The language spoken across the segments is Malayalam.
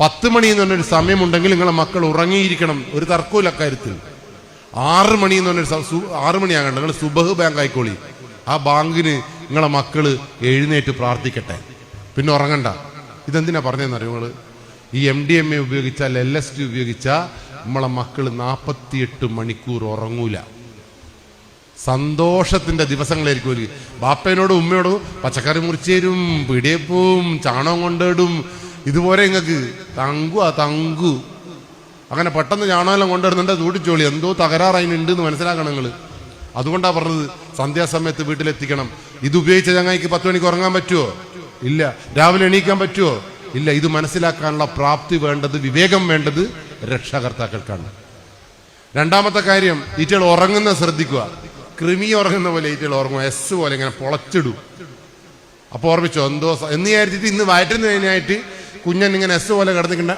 10 മണി എന്ന് പറഞ്ഞൊരു സമയമുണ്ടെങ്കിൽ നിങ്ങളെ മക്കൾ ഉറങ്ങിയിരിക്കണം, ഒരു തർക്കവും അക്കാര്യത്തിൽ. 6 മണി എന്ന് പറഞ്ഞൊരു 6 മണിയാകണ്ട, നിങ്ങൾ സുബഹ് ബാങ്ക് ആയിക്കോളി. ആ ബാങ്കിന് നിങ്ങളെ മക്കള് എഴുന്നേറ്റ് പ്രാർത്ഥിക്കട്ടെ, പിന്നെ ഉറങ്ങണ്ട. ഇതെന്തിനാ പറഞ്ഞതെന്നറിയോ? നിങ്ങൾ ഈ MDMA ഉപയോഗിച്ചാൽ, LSD ഉപയോഗിച്ചാൽ നമ്മളെ മക്കള് 48 മണിക്കൂർ ഉറങ്ങൂല. സന്തോഷത്തിന്റെ ദിവസങ്ങളായിരിക്കും. ബാപ്പേനോടും ഉമ്മയോടും പച്ചക്കറി മുറിച്ചേരും, പിടിയപ്പവും ചാണകം കൊണ്ടിടും. ഇതുപോലെ നിങ്ങൾക്ക് തങ്കു അങ്ങനെ പെട്ടെന്ന് ചാണകമെല്ലാം കൊണ്ടുവരുന്നുണ്ട്, തൂട്ടിച്ചോളി. എന്തോ തകരാറതിനുണ്ട് എന്ന് മനസ്സിലാക്കണം നിങ്ങൾ. അതുകൊണ്ടാണ് പറഞ്ഞത് സന്ധ്യാസമയത്ത് വീട്ടിലെത്തിക്കണം. ഇത് ഉപയോഗിച്ച ചങ്ങായിക്ക് 10 മണിക്ക് ഉറങ്ങാൻ പറ്റുമോ? ഇല്ല. രാവിലെ എണീക്കാൻ പറ്റുമോ? ഇല്ല. ഇത് മനസ്സിലാക്കാനുള്ള പ്രാപ്തി വേണ്ടത്, വിവേകം വേണ്ടത് രക്ഷാകർത്താക്കൾക്കാണ്. രണ്ടാമത്തെ കാര്യം, ഈറ്റകൾ ഉറങ്ങുന്ന ശ്രദ്ധിക്കുക. കൃമി ഉറങ്ങുന്ന പോലെ ഈറ്റകൾ ഉറങ്ങും, എസ് പോലെ ഇങ്ങനെ പൊളച്ചിടും. അപ്പൊ ഓർമ്മിച്ചോ എന്തോ എന്ന് വിചാരിച്ചിട്ട് ഇന്ന് വയറ്റുന്നതിനായിട്ട് കുഞ്ഞൻ ഇങ്ങനെ എസ് പോലെ കിടന്നിക്കണ്ട.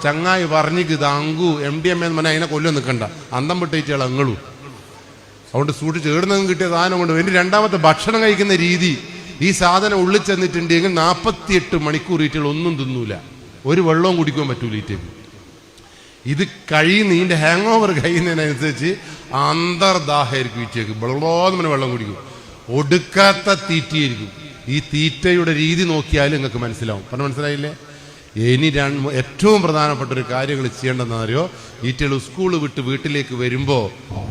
ചങ്ങായി പറഞ്ഞിക്ക് തങ്കു MDMA എന്ന് പറഞ്ഞാൽ അതിനെ കൊല്ലം നിൽക്കണ്ട, അന്തം വിട്ട് ഈറ്റകൾ അങ്ങളും. അതുകൊണ്ട് സൂക്ഷിച്ച് ഏടുന്നതും കിട്ടിയ സാധനം കൊണ്ട്. ഇനി രണ്ടാമത്തെ, ഭക്ഷണം കഴിക്കുന്ന രീതി. ഈ സാധനം ഉള്ളിൽ ചെന്നിട്ടുണ്ടെങ്കിൽ 48 മണിക്കൂർ ഈറ്റകൾ ഒന്നും തിന്നൂല, ഒരു വെള്ളവും കുടിക്കാൻ പറ്റൂല ഈറ്റക്ക്. ഇത് കഴിയുന്ന ഇതിന്റെ ഹാങ് ഓവർ കഴിയുന്നതിനനുസരിച്ച് അന്തർദാഹമായിരിക്കും ഈറ്റക്ക്. വെള്ളോന്ന് വെള്ളം കുടിക്കും, ഒടുക്കാത്ത തീറ്റയായിരിക്കും. ഈ തീറ്റയുടെ രീതി നോക്കിയാലും നിങ്ങൾക്ക് മനസ്സിലാവും. പറഞ്ഞ മനസ്സിലായില്ലേ? ഇനി ഏറ്റവും പ്രധാനപ്പെട്ട ഒരു കാര്യങ്ങൾ ചെയ്യേണ്ടതെന്ന് അറിയോ? ഈറ്റകൾ സ്കൂൾ വിട്ട് വീട്ടിലേക്ക് വരുമ്പോ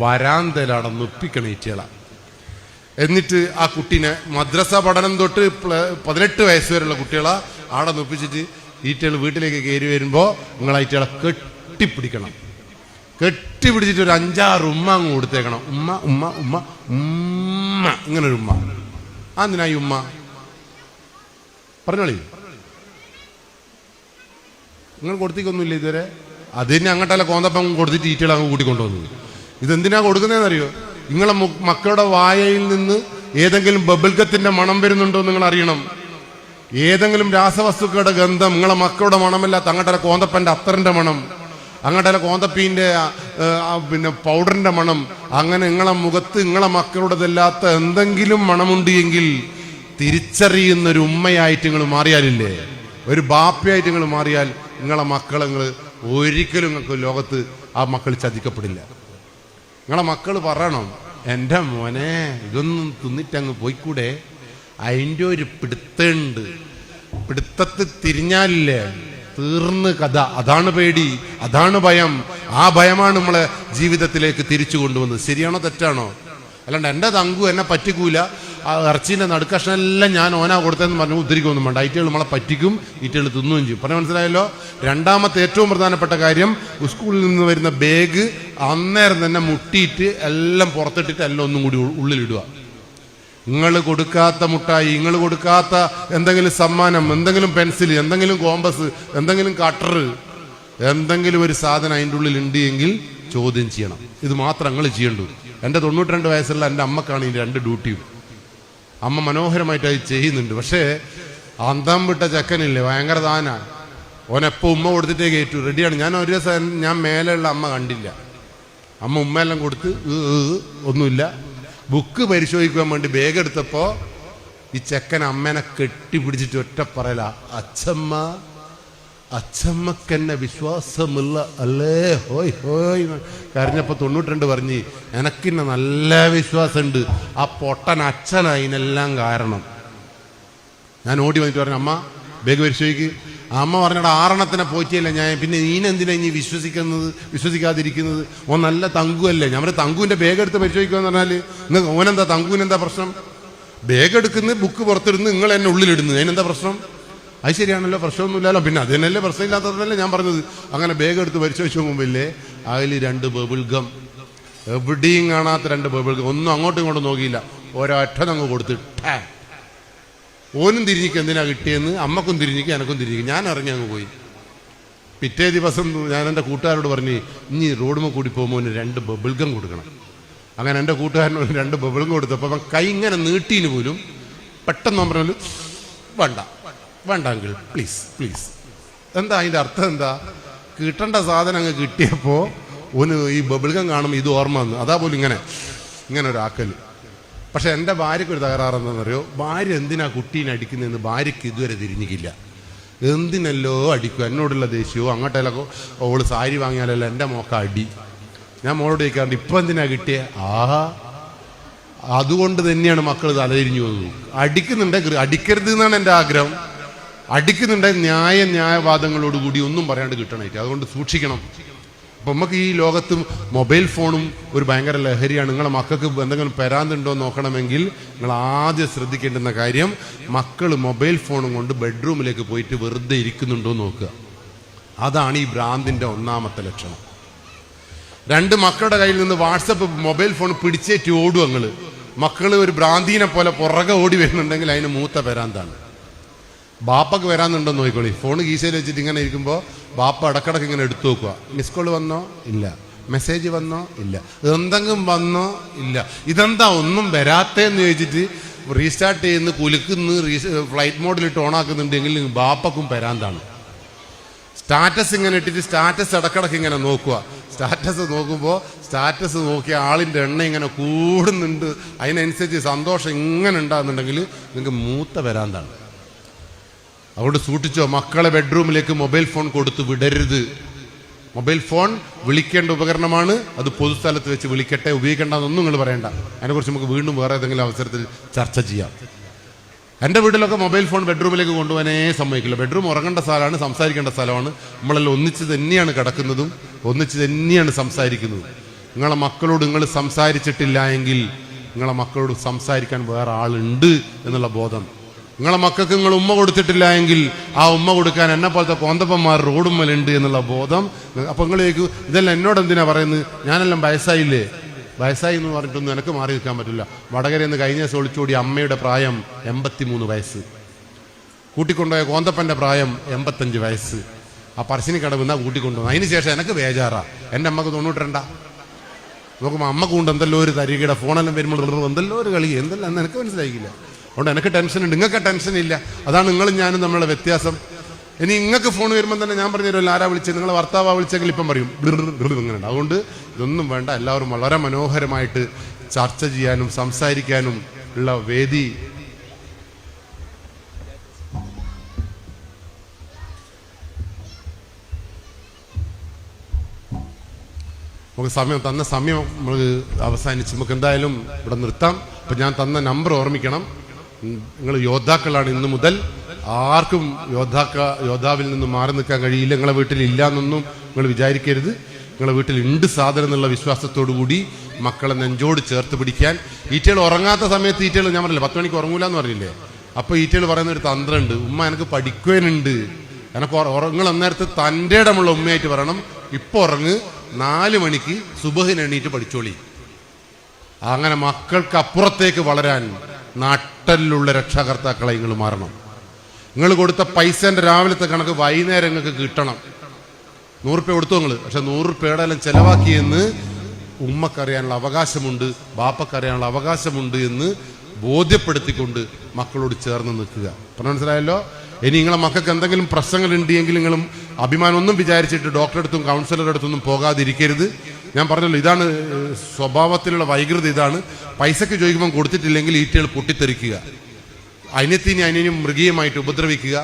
വരാന്തയിലാണ് നൊപ്പിക്കണം ഈറ്റകള. എന്നിട്ട് ആ കുട്ടീനെ മദ്രസ പഠനം തൊട്ട് 18 വയസ്സ് വരെയുള്ള കുട്ടികളെ ആടെ നൊപ്പിച്ചിട്ട് ഈറ്റകൾ വീട്ടിലേക്ക് കയറി വരുമ്പോ നിങ്ങൾ ഈറ്റകളെ കെട്ടിപ്പിടിക്കണം. കെട്ടിപ്പിടിച്ചിട്ട് ഒരു 5-6 ഉമ്മ അങ്ങ് കൊടുത്തേക്കണം. ഉമ്മ ഉമ്മ ഉമ്മ ഉമ്മ, ഇങ്ങനൊരു ഉമ്മ. എന്തിനായി ഉമ്മ? പറഞ്ഞോളി. നിങ്ങൾ കൊടുത്തേക്കൊന്നുമില്ല ഇതുവരെ. അതിന് അങ്ങോട്ടല്ല കോന്തപ്പം കൊടുത്തിട്ട് ഈറ്റകൾ അങ്ങ് കൂട്ടിക്കൊണ്ടുവന്നത്. ഇതെന്തിനാ കൊടുക്കുന്നതെന്നറിയോ? നിങ്ങളെ മക്കളുടെ വായയിൽ നിന്ന് ഏതെങ്കിലും ബബിൾഗത്തിന്റെ മണം വരുന്നുണ്ടോ നിങ്ങൾ അറിയണം. ഏതെങ്കിലും രാസവസ്തുക്കളുടെ ഗന്ധം നിങ്ങളെ മക്കളുടെ മണമല്ലാത്ത അങ്ങോട്ടല്ല കോന്തപ്പന്റെ അത്തറിന്റെ മണം, അങ്ങോട്ടല്ല കോന്തപ്പീന്റെ പിന്നെ പൗഡറിന്റെ മണം, അങ്ങനെ നിങ്ങളെ മുഖത്ത് നിങ്ങളെ മക്കളുടേതല്ലാത്ത എന്തെങ്കിലും മണമുണ്ട് എങ്കിൽ തിരിച്ചറിയുന്നൊരു ഉമ്മയായിട്ട് നിങ്ങൾ മാറിയാലില്ലേ, ഒരു ബാപ്പയായിട്ട് നിങ്ങൾ മാറിയാൽ നിങ്ങളെ മക്കളെ നിങ്ങൾ ഒരിക്കലും നിങ്ങൾക്ക് ലോകത്ത് ആ മക്കൾ ചതിക്കപ്പെടില്ല. നിങ്ങളെ മക്കൾ പറയണം, എൻ്റെ മോനെ ഇതൊന്നും തിന്നിട്ടങ്ങ് പോയിക്കൂടെ, അതിൻ്റെ ഒരു പിടുത്തുണ്ട്, പിടുത്തത്തിൽ തിരിഞ്ഞാലില്ലേ തീർന്ന് കഥ. അതാണ് പേടി, അതാണ് ഭയം. ആ ഭയമാണ് നമ്മളെ ജീവിതത്തിലേക്ക് തിരിച്ചു കൊണ്ടുവന്നത്. ശരിയാണോ തെറ്റാണോ? അല്ലാണ്ട് എൻ്റെ തങ്കു എന്നെ പറ്റിക്കൂല, ആ ഇറച്ചീൻ്റെ നടുക്കഷ്ണെല്ലാം ഞാൻ ഓനാ കൊടുത്തതെന്ന് പറഞ്ഞു ഉദ്ധരിക്കൊന്നും വേണ്ട. ഈറ്റകൾ നമ്മളെ പറ്റിക്കും, ഈറ്റകൾ തിന്നുകയും ചെയ്യും. പറഞ്ഞ മനസ്സിലായല്ലോ? രണ്ടാമത്തെ ഏറ്റവും പ്രധാനപ്പെട്ട കാര്യം, സ്കൂളിൽ നിന്ന് വരുന്ന ബാഗ് അന്നേരം തന്നെ മുട്ടിയിട്ട് എല്ലാം പുറത്തിട്ടിട്ട് എല്ലാം ഒന്നും കൂടി ഉള്ളിലിടുക. നിങ്ങൾ കൊടുക്കാത്ത മുട്ടായി, നിങ്ങൾ കൊടുക്കാത്ത എന്തെങ്കിലും സമ്മാനം, എന്തെങ്കിലും പെൻസിൽ, എന്തെങ്കിലും കോമ്പസ്, എന്തെങ്കിലും കട്ടർ, എന്തെങ്കിലും ഒരു സാധനം അതിൻ്റെ ഉള്ളിൽ ഉണ്ട് എങ്കിൽ ചോദ്യം ചെയ്യണം. ഇത് മാത്രം നിങ്ങൾ ചെയ്യണ്ടു. എൻ്റെ 92 വയസ്സുള്ള എൻ്റെ അമ്മക്കാണ് ഈ 2 ഡ്യൂട്ടിയും. അമ്മ മനോഹരമായിട്ട് അത് ചെയ്യുന്നുണ്ട്. പക്ഷേ അന്തം വിട്ട ചെക്കനില്ലേ, ഭയങ്കര താനാ. ഓനെപ്പോൾ ഉമ്മ കൊടുത്തിട്ടേ കയറ്റു, റെഡിയാണ്. ഞാൻ ഒരു ദിവസം ഞാൻ മേലെയുള്ള അമ്മ കണ്ടില്ല. അമ്മ ഉമ്മയെല്ലാം കൊടുത്ത് ഒന്നുമില്ല. ബുക്ക് പരിശോധിക്കാൻ വേണ്ടി ബാഗ് എടുത്തപ്പോ ഈ ചെക്കൻ അമ്മേനെ കെട്ടിപ്പിടിച്ചിട്ട് ഒറ്റ പറയല, അച്ഛമ്മ, അച്ഛമ്മക്കെന്നെ വിശ്വാസമില്ല അല്ലേ, ഹോയ് ഹോയ്. കരഞ്ഞപ്പോ 92 പറഞ്ഞ്, എനക്കിന്നെ നല്ല വിശ്വാസമുണ്ട്, ആ പൊട്ടൻ അച്ഛനാ ഇതിനെല്ലാം കാരണം. ഞാൻ ഓടി വന്നിട്ട് പറഞ്ഞു, അമ്മ ബാഗ് പരിശോധിക്ക്. അമ്മ പറഞ്ഞാൽ 6 പോറ്റിയല്ല ഞാൻ, പിന്നെ നീനെന്തിനാ ഇനി വിശ്വസിക്കാതിരിക്കുന്നത്? ഓൻ നല്ല തങ്കുവല്ലേ. ഞാൻ പറഞ്ഞ തങ്കുവിന്റെ ബാഗ് എടുത്ത് പരിശോധിക്കുക എന്ന് പറഞ്ഞാല് നിങ്ങൾക്ക് ഓനെന്താ, തങ്കുവിനെന്താ പ്രശ്നം? ബാഗ് എടുക്കുന്നത്, ബുക്ക് പുറത്തിടുന്നു, നിങ്ങൾ എന്നെ ഉള്ളിലിടുന്നത്, അതിനെന്താ പ്രശ്നം? അത് ശരിയാണല്ലോ, പ്രശ്നമൊന്നുമില്ലല്ലോ. പിന്നെ അതിനല്ലേ പ്രശ്നമില്ലാത്തതല്ലേ ഞാൻ പറഞ്ഞത്. അങ്ങനെ ബാഗ് എടുത്ത് പരിശോധിച്ചു മുമ്പില്ലേ, അതിൽ 2 ബബിൾ ഗം, എവിടെയും കാണാത്ത 2 ബബിൾ ഗം. ഒന്നും അങ്ങോട്ടും ഇങ്ങോട്ടും നോക്കിയില്ല, ഒരൊറ്റ അങ്ങ് കൊടുത്തിട്ടേ. ഓനും തിരിഞ്ഞിക്ക് എന്തിനാ കിട്ടിയെന്ന്, അമ്മക്കും തിരിഞ്ഞിക്ക്, എനക്കും തിരിഞ്ഞിക്ക്. ഞാൻ ഇറങ്ങി അങ്ങ് പോയി. പിറ്റേ ദിവസം ഞാൻ എൻ്റെ കൂട്ടുകാരോട് പറഞ്ഞ്, ഇനി റോഡുമ്പോൾ കൂടി പോകുമ്പോൾ 2 ബബിൾഗം കൊടുക്കണം. അങ്ങനെ എൻ്റെ കൂട്ടുകാരനോട് 2 ബബിൾഗം കൊടുത്തപ്പോൾ അവൻ കൈ ഇങ്ങനെ നീട്ടീന് പോലും പെട്ടെന്ന് പറഞ്ഞു, വേണ്ട വേണ്ട അങ്കിൾ, പ്ലീസ് പ്ലീസ്. എന്താ അതിൻ്റെ അർത്ഥം? എന്താ, കിട്ടേണ്ട സാധനം അങ്ങ് കിട്ടിയപ്പോൾ ഒന്ന് ഈ ബബിൾഗം കാണുമ്പോൾ ഇത് ഓർമ്മ വന്നു. അതാ പോലും ഇങ്ങനെ ഒരാക്കൽ. പക്ഷെ എൻ്റെ ഭാര്യയ്ക്കൊരു തകരാറെന്താണെന്നറിയോ? ഭാര്യ എന്തിനാ കുട്ടീനെ അടിക്കുന്നതെന്ന് ഭാര്യയ്ക്ക് ഇതുവരെ തിരിഞ്ഞിക്കില്ല. എന്തിനല്ലോ അടിക്കും, എന്നോടുള്ള ദേഷ്യവും അങ്ങോട്ടല്ലോ ഓള് സാരി വാങ്ങിയാലല്ലോ എൻ്റെ മോക്ക അടി. ഞാൻ മോളോട് ചോദിക്കാറുണ്ട് ഇപ്പം എന്തിനാ കിട്ടിയേ? അതുകൊണ്ട് തന്നെയാണ് മക്കൾ തലതിരിഞ്ഞു പോകുന്നത്. അടിക്കരുത് എന്നാണ് എൻ്റെ ആഗ്രഹം. അടിക്കുന്നുണ്ടെങ്കിൽ ന്യായവാദങ്ങളോടുകൂടി ഒന്നും പറയാണ്ട് കിട്ടണമായിട്ട്. അതുകൊണ്ട് സൂക്ഷിക്കണം. അപ്പം നമുക്ക് ഈ ലോകത്ത് മൊബൈൽ ഫോണും ഒരു ഭയങ്കര ലഹരിയാണ്. നിങ്ങളെ മക്കൾക്ക് എന്തെങ്കിലും പെരാന്തുണ്ടോ എന്ന് നോക്കണമെങ്കിൽ നിങ്ങൾ ആദ്യം ശ്രദ്ധിക്കേണ്ടുന്ന കാര്യം, മക്കൾ മൊബൈൽ ഫോണും കൊണ്ട് ബെഡ്റൂമിലേക്ക് പോയിട്ട് വെറുതെ ഇരിക്കുന്നുണ്ടോ എന്ന് നോക്കുക. അതാണ് ഈ ഭ്രാന്തിൻ്റെ ഒന്നാമത്തെ ലക്ഷണം. 2 മക്കളുടെ കയ്യിൽ നിന്ന് വാട്സപ്പ് മൊബൈൽ ഫോൺ പിടിച്ചേറ്റ് ഓടും. മക്കൾ ഒരു ഭ്രാന്തീനെ പോലെ പുറകെ ഓടി വരുന്നുണ്ടെങ്കിൽ അതിന് മൂത്ത പെരാന്താണ്. ബാപ്പക്ക് വരാന്നുണ്ടോ നോക്കിക്കോളി. ഫോൺ കീശയിൽ വെച്ചിട്ട് ഇങ്ങനെ ഇരിക്കുമ്പോൾ ബാപ്പ ഇടക്കിടക്ക് ഇങ്ങനെ എടുത്തു നോക്കുക. മിസ് കോൾ വന്നോ? ഇല്ല. മെസ്സേജ് വന്നോ? ഇല്ല. എന്തെങ്കിലും വന്നോ? ഇല്ല. ഇതെന്താ ഒന്നും വരാത്തേന്ന് ചോദിച്ചിട്ട് റീസ്റ്റാർട്ട് ചെയ്യുന്ന കുലുക്കുന്ന ഫ്ലൈറ്റ് മോഡിലിട്ട് ഓണാക്കുന്നുണ്ടെങ്കിൽ ബാപ്പക്കും പെരാന്താണ്. സ്റ്റാറ്റസ് ഇങ്ങനെ ഇട്ടിട്ട് സ്റ്റാറ്റസ് ഇടക്കിടക്ക് ഇങ്ങനെ നോക്കുക. സ്റ്റാറ്റസ് നോക്കുമ്പോൾ സ്റ്റാറ്റസ് നോക്കിയ ആളിൻ്റെ എണ്ണ ഇങ്ങനെ കൂടുന്നുണ്ട്. അതിനനുസരിച്ച് സന്തോഷം ഇങ്ങനെ ഉണ്ടാകുന്നുണ്ടെങ്കിൽ നിങ്ങൾക്ക് മൂത്ത പെരാന്താണ്. അതുകൊണ്ട് സൂക്ഷിച്ചോ. മക്കളെ ബെഡ്റൂമിലേക്ക് മൊബൈൽ ഫോൺ കൊടുത്ത് വിടരുത്. മൊബൈൽ ഫോൺ വിളിക്കേണ്ട ഉപകരണമാണ്. അത് പൊതുസ്ഥലത്ത് വെച്ച് വിളിക്കട്ടെ, ഉപയോഗിക്കേണ്ടെന്നൊന്നും നിങ്ങൾ പറയണ്ട. അതിനെക്കുറിച്ച് നമുക്ക് വീണ്ടും വേറെ ഏതെങ്കിലും അവസരത്തിൽ ചർച്ച ചെയ്യാം. എൻ്റെ വീട്ടിലൊക്കെ മൊബൈൽ ഫോൺ ബെഡ്റൂമിലേക്ക് കൊണ്ടുപോകാനേ സമ്മതിക്കില്ല. ബെഡ്റൂം ഉറങ്ങേണ്ട സ്ഥലമാണ്, സംസാരിക്കേണ്ട സ്ഥലമാണ്. നമ്മളെല്ലാം ഒന്നിച്ച് തന്നെയാണ് കിടക്കുന്നതും ഒന്നിച്ച് തന്നെയാണ് സംസാരിക്കുന്നതും. നിങ്ങളെ മക്കളോട് നിങ്ങൾ സംസാരിച്ചിട്ടില്ല എങ്കിൽ നിങ്ങളെ മക്കളോട് സംസാരിക്കാൻ വേറെ ആളുണ്ട് എന്നുള്ള ബോധം. നിങ്ങളെ മക്കൾക്ക് നിങ്ങൾ ഉമ്മ കൊടുത്തിട്ടില്ല എങ്കിൽ ആ ഉമ്മ കൊടുക്കാൻ എന്നെ പോലത്തെ കോന്തപ്പന്മാർ റോഡുമ്മലുണ്ട് എന്നുള്ള ബോധം. അപ്പം നിങ്ങളേക്ക് ഇതെല്ലാം എന്നോട് എന്തിനാ പറയുന്നത്? ഞാനെല്ലാം വയസ്സായില്ലേ? വയസ്സായി എന്ന് പറഞ്ഞിട്ടൊന്നും എനിക്ക് മാറി നിൽക്കാൻ പറ്റില്ല. വടകരയിൽ നിന്ന് കഴിഞ്ഞ ദിവസം ഒളിച്ചോടി അമ്മയുടെ പ്രായം 83 വയസ്സ്. കൂട്ടിക്കൊണ്ടുപോയ കോന്തപ്പൻ്റെ പ്രായം 85 വയസ്സ്. ആ പറശ്ശിനി കടവുന്ന കൂട്ടിക്കൊണ്ടുപോകും. അതിന് ശേഷം എനിക്ക് ബേജാറാ. എൻ്റെ അമ്മക്ക് 92. നോക്കുമ്പോൾ അമ്മക്കുണ്ട് എന്തെല്ലോ ഒരു തരികയുടെ ഫോണെല്ലാം വരുമ്പോൾ എന്തെല്ലോ ഒരു കളി എന്തെല്ലാം എന്ന് എനിക്ക് മനസ്സിലായിക്കില്ല. അതുകൊണ്ട് എനിക്ക് ടെൻഷൻ ഉണ്ട്, നിങ്ങൾക്ക് ടെൻഷൻ ഇല്ല. അതാണ് നിങ്ങളും ഞാനും തമ്മിലുള്ള വ്യത്യാസം. ഇനി നിങ്ങൾക്ക് ഫോൺ വരുമ്പോൾ തന്നെ ഞാൻ പറഞ്ഞു തരുമല്ലോ ആരാ വിളിച്ചത്, നിങ്ങളെ ഭർത്താവാ വിളിച്ചെങ്കിൽ ഇപ്പം പറയും ഇങ്ങനെ. അതുകൊണ്ട് ഇതൊന്നും വേണ്ട. എല്ലാവരും വളരെ മനോഹരമായിട്ട് ചർച്ച ചെയ്യാനും സംസാരിക്കാനും ഉള്ള വേദി നമുക്ക് തന്ന സമയം നമ്മൾ അവസാനിച്ച് നമുക്ക് എന്തായാലും ഇവിടെ നിർത്താം. അപ്പം ഞാൻ തന്ന നമ്പർ ഓർമ്മിക്കണം. നിങ്ങൾ യോദ്ധാക്കളാണ്. ഇന്ന് മുതൽ ആർക്കും യോദ്ധാവിൽ നിന്ന് മാറി നിൽക്കാൻ കഴിയില്ല. നിങ്ങളെ വീട്ടിൽ ഇല്ല എന്നൊന്നും നിങ്ങൾ വിചാരിക്കരുത്. നിങ്ങളെ വീട്ടിൽ ഉണ്ട് സാധനം എന്നുള്ള വിശ്വാസത്തോടു കൂടി മക്കളെ നെഞ്ചോട് ചേർത്ത് പിടിക്കാൻ. ഈറ്റകൾ ഉറങ്ങാത്ത സമയത്ത് ഈറ്റകൾ ഞാൻ പറഞ്ഞില്ല 10 മണിക്ക് ഉറങ്ങൂല എന്ന് പറഞ്ഞില്ലേ? അപ്പോൾ ഈറ്റകൾ പറയുന്ന ഒരു തന്ത്രമുണ്ട്. ഉമ്മ എനിക്ക് പഠിക്കുവാനുണ്ട്, എനിക്ക് നിങ്ങൾ അന്നേരത്ത് തൻ്റെ ഇടമുള്ള ഉമ്മയായിട്ട് പറയണം, ഇപ്പോൾ ഉറങ്ങ്, 4 മണിക്ക് സുബഹിന് എണീറ്റ് പഠിച്ചോളി. അങ്ങനെ മക്കൾക്ക് അപ്പുറത്തേക്ക് വളരാൻ നാട്ടിലുള്ള രക്ഷാകർത്താക്കളെ നിങ്ങൾ മാറണം. നിങ്ങൾ കൊടുത്ത പൈസേൻ്റെ രാവിലത്തെ കണക്ക് വൈകുന്നേരം നിങ്ങൾക്ക് കിട്ടണം. 100 രൂപ കൊടുത്തു നിങ്ങൾ, പക്ഷെ 100 രൂപയുടെ എല്ലാം ചെലവാക്കിയെന്ന് ഉമ്മക്കറിയാനുള്ള അവകാശമുണ്ട്, ബാപ്പക്കറിയാനുള്ള അവകാശമുണ്ട് എന്ന് ബോധ്യപ്പെടുത്തിക്കൊണ്ട് മക്കളോട് ചേർന്ന് നിൽക്കുക. പറഞ്ഞ മനസ്സിലായല്ലോ? ഇനി നിങ്ങളെ മക്കൾക്ക് എന്തെങ്കിലും പ്രശ്നങ്ങൾ ഉണ്ടെങ്കിൽ നിങ്ങളും അഭിമാനമൊന്നും വിചാരിച്ചിട്ട് ഡോക്ടറെ അടുത്തും കൗൺസിലറുടെ അടുത്തൊന്നും പോകാതിരിക്കരുത്. ഞാൻ പറഞ്ഞല്ലോ, ഇതാണ് സ്വഭാവത്തിലുള്ള വൈകൃതി. ഇതാണ് പൈസക്ക് ചോദിക്കുമ്പോൾ കൊടുത്തിട്ടില്ലെങ്കിൽ ഈറ്റകൾ പൊട്ടിത്തെറിക്കുക, അതിനെയും മൃഗീയമായിട്ട് ഉപദ്രവിക്കുക,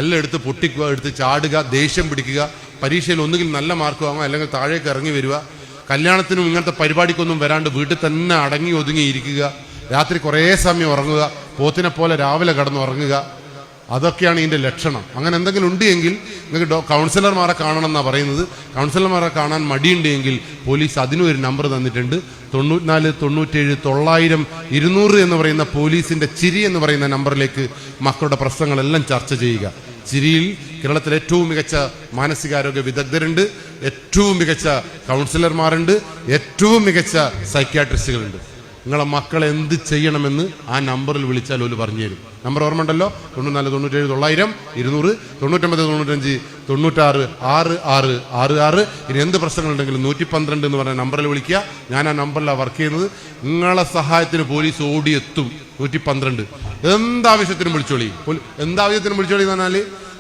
എല്ലാം എടുത്ത് പൊട്ടിക്കുക, എടുത്ത് ചാടുക, ദേഷ്യം പിടിക്കുക, പരീക്ഷയിൽ ഒന്നുകിൽ നല്ല മാർക്ക് വാങ്ങുക, അല്ലെങ്കിൽ താഴേക്ക് ഇറങ്ങി വരിക, കല്യാണത്തിനും ഇങ്ങനത്തെ പരിപാടിക്കൊന്നും വരാണ്ട് വീട്ടിൽ തന്നെ അടങ്ങി ഒതുങ്ങിയിരിക്കുക, രാത്രി കുറേ സമയം ഉറങ്ങുക, പോത്തിനെ പോലെ രാവിലെ കിടന്ന് ഉറങ്ങുക. അതൊക്കെയാണ് ഇതിൻ്റെ ലക്ഷണം. അങ്ങനെ എന്തെങ്കിലും ഉണ്ട് എങ്കിൽ നിങ്ങൾക്ക് കൗൺസിലർമാരെ കാണണം എന്നാണ് പറയുന്നത്. കൗൺസിലർമാരെ കാണാൻ മടിയുണ്ടെങ്കിൽ പോലീസ് അതിനും ഒരു നമ്പർ തന്നിട്ടുണ്ട്. 94 97 900 200 എന്ന് പറയുന്ന പോലീസിൻ്റെ ചിരി എന്ന് പറയുന്ന നമ്പറിലേക്ക് മക്കളുടെ പ്രശ്നങ്ങളെല്ലാം ചർച്ച ചെയ്യുക. ചിരിയിൽ കേരളത്തിലെ ഏറ്റവും മികച്ച മാനസികാരോഗ്യ വിദഗ്ധരുണ്ട്, ഏറ്റവും മികച്ച കൗൺസിലർമാരുണ്ട്, ഏറ്റവും മികച്ച സൈക്യാട്രിസ്റ്റുകളുണ്ട്. നിങ്ങളെ മക്കളെ എന്ത് ചെയ്യണമെന്ന് ആ നമ്പറിൽ വിളിച്ചാൽ ഒരു പറഞ്ഞു തരും. നമ്പർ ഓർമ്മ ഉണ്ടല്ലോ? 94 97 900 200 99 95 96 6666. ഇനി എന്ത് പ്രശ്നങ്ങളുണ്ടെങ്കിലും 112 എന്ന് പറഞ്ഞ നമ്പറിൽ വിളിക്കുക. ഞാൻ ആ നമ്പറിലാണ് വർക്ക് ചെയ്യുന്നത്. നിങ്ങളെ സഹായത്തിന് പോലീസ് ഓടിയെത്തും. 112 എന്താവശ്യത്തിനും വിളിച്ചോളി. എന്താവശ്യത്തിനും വിളിച്ചോളി എന്ന് പറഞ്ഞാൽ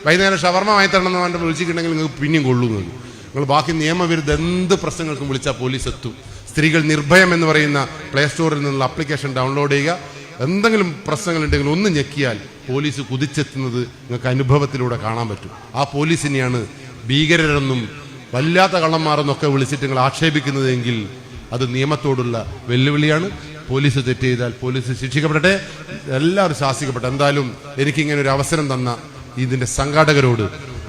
വൈകുന്നേരം ഷവർമ വാങ്ങി തരണമെന്ന് പറഞ്ഞാൽ വിളിച്ചിട്ടുണ്ടെങ്കിൽ നിങ്ങൾക്ക് പിന്നെയും കൊള്ളുന്നത്. നിങ്ങൾ ബാക്കി നിയമവിരുദ്ധ എന്ത് പ്രശ്നങ്ങൾക്കും വിളിച്ചാൽ പോലീസ് എത്തും. സ്ത്രീകൾ നിർഭയം എന്ന് പറയുന്ന പ്ലേ സ്റ്റോറിൽ നിന്നുള്ള ആപ്ലിക്കേഷൻ ഡൗൺലോഡ് ചെയ്യുക. എന്തെങ്കിലും പ്രശ്നങ്ങളുണ്ടെങ്കിൽ ഒന്ന് ഞെക്കിയാൽ പോലീസ് കുതിച്ചെത്തുന്നത് നിങ്ങൾക്ക് അനുഭവത്തിലൂടെ കാണാൻ പറ്റും. ആ പോലീസിനെയാണ് ഭീകരരെന്നും വല്ലാത്ത കള്ളന്മാരെന്നൊക്കെ വിളിച്ചിട്ട് നിങ്ങൾ ആക്ഷേപിക്കുന്നതെങ്കിൽ അത് നിയമത്തോടുള്ള വെല്ലുവിളിയാണ്. പോലീസ് തെറ്റ് ചെയ്താൽ പോലീസ് ശിക്ഷിക്കപ്പെടട്ടെ, എല്ലാവരും ശാസിക്കപ്പെട്ടെ. എന്തായാലും എനിക്കിങ്ങനെ ഒരു അവസരം തന്ന ഇതിന്റെ സംഘാടകരോട്,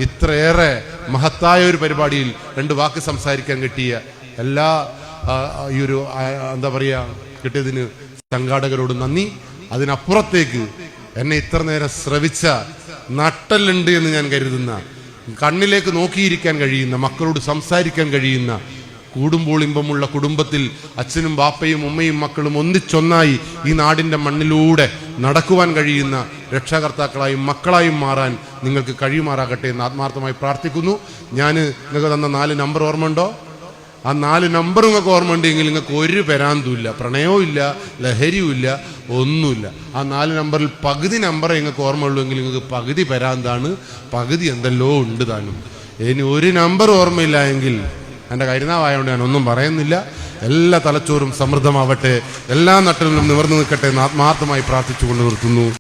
ഇത്രയേറെ മഹത്തായ ഒരു പരിപാടിയിൽ 2 വാക്ക് സംസാരിക്കാൻ കിട്ടിയ എല്ലാ ഈ ഒരു എന്താ പറയാ കിട്ടിയതിന് സംഘാടകരോട് നന്ദി. അതിനപ്പുറത്തേക്ക് എന്നെ ഇത്ര നേരം ശ്രവിച്ച നട്ടലുണ്ട് എന്ന് ഞാൻ കരുതുന്ന, കണ്ണിലേക്ക് നോക്കിയിരിക്കാൻ കഴിയുന്ന, മക്കളോട് സംസാരിക്കാൻ കഴിയുന്ന, കൂടുമ്പോൾ ഇമ്പമുള്ള കുടുംബത്തിൽ അച്ഛനും ബാപ്പയും ഉമ്മയും മക്കളും ഒന്നിച്ചൊന്നായി ഈ നാടിന്റെ മണ്ണിലൂടെ നടക്കുവാൻ കഴിയുന്ന രക്ഷാകർത്താക്കളായും മക്കളായും മാറാൻ നിങ്ങൾക്ക് കഴിയുമാറാകട്ടെ എന്ന് ആത്മാർത്ഥമായി പ്രാർത്ഥിക്കുന്നു. ഞാൻ നിങ്ങൾക്ക് തന്ന 4 നമ്പർ ഓർമ്മയുണ്ടോ? ആ 4 നമ്പർ നിങ്ങൾക്ക് ഓർമ്മയുണ്ടെങ്കിൽ നിങ്ങൾക്ക് ഒരു പെരാന്തുമില്ല, പ്രണയവും ഇല്ല, ലഹരിയും ഇല്ല, ഒന്നുമില്ല. ആ 4 നമ്പറിൽ പകുതി നമ്പറേ നിങ്ങൾക്ക് ഓർമ്മയുള്ളൂ എങ്കിൽ നിങ്ങൾക്ക് പകുതി പെരാന്താണ്, പകുതി എന്തെല്ലോ ഉണ്ട് താനും. ഇനി ഒരു നമ്പർ ഓർമ്മയില്ല എങ്കിൽ എൻ്റെ കരുനാവായതുകൊണ്ട് ഞാൻ ഒന്നും പറയുന്നില്ല. എല്ലാ തലച്ചോറും സമൃദ്ധമാവട്ടെ, എല്ലാ നട്ടലിലും നിവർന്നു നിൽക്കട്ടെ എന്ന് ആത്മാർത്ഥമായി പ്രാർത്ഥിച്ചുകൊണ്ട് നിർത്തുന്നു.